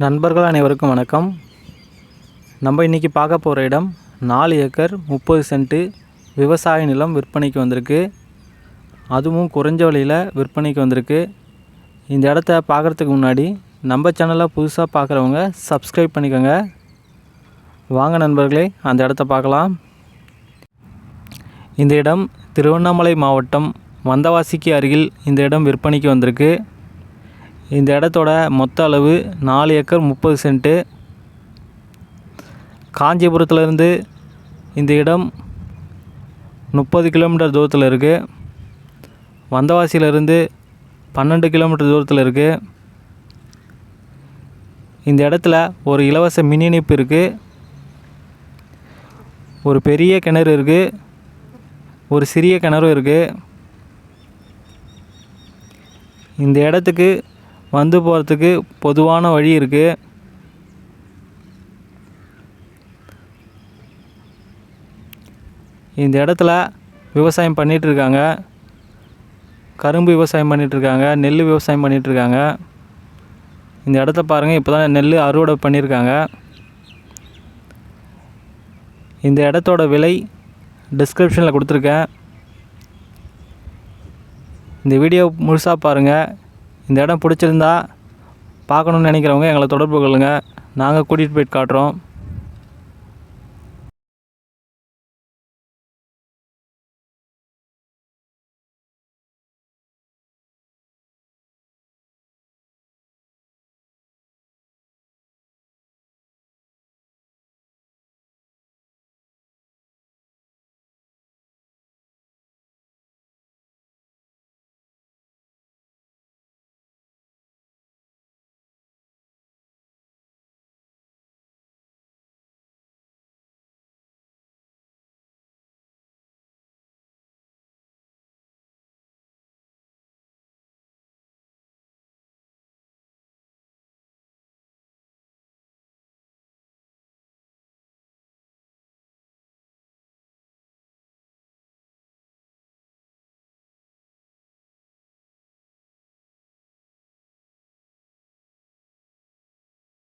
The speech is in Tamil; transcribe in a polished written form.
நண்பர்கள் அனைவருக்கும் வணக்கம். நம்ம இன்றைக்கி பார்க்க போகிற இடம் 4 ஏக்கர் 30 சென்ட்டு விவசாய நிலம் விற்பனைக்கு வந்திருக்கு. அதுவும் குறைஞ்ச விலையில் விற்பனைக்கு வந்திருக்கு. இந்த இடத்த பார்க்குறதுக்கு முன்னாடி நம்ம சேனலை புதுசாக பார்க்குறவங்க சப்ஸ்கிரைப் பண்ணிக்கோங்க. வாங்க நண்பர்களே, அந்த இடத்த பார்க்கலாம். இந்த இடம் திருவண்ணாமலை மாவட்டம் வந்தவாசிக்கு அருகில் இந்த இடம் விற்பனைக்கு வந்திருக்கு. இந்த இடத்தோட மொத்த அளவு 4 ஏக்கர் 30 சென்ட்டு. காஞ்சிபுரத்துலேருந்து இந்த இடம் 30 கிலோமீட்டர் தூரத்தில் இருக்குது. வந்தவாசியிலேருந்து 12 கிலோமீட்டர் தூரத்தில் இருக்குது. இந்த இடத்துல ஒரு இலவச மின் இணைப்பு இருக்குது. ஒரு பெரிய கிணறு இருக்குது, ஒரு சிறிய கிணறும் இருக்குது. இந்த இடத்துக்கு வந்து போகிறதுக்கு பொதுவான வழி இருக்குது. இந்த இடத்துல விவசாயம் பண்ணிகிட்ருக்காங்க. கரும்பு விவசாயம் பண்ணிகிட்ருக்காங்க, நெல் விவசாயம் பண்ணிகிட்ருக்காங்க. இந்த இடத்த பாருங்கள், இப்போ தான் நெல் அறுவடை பண்ணியிருக்காங்க. இந்த இடத்தோட விலை டிஸ்கிரிப்ஷனில் கொடுத்துருக்கேன். இந்த வீடியோ முழுசாக பாருங்கள். இந்த இடம் பிடிச்சிருந்தா பார்க்கணுன்னு நினைக்கிறவங்க எங்களை தொடர்பு கொள்ளுங்கள். நாங்கள் கூட்டிகிட்டு போயிட்டு காட்டுறோம்.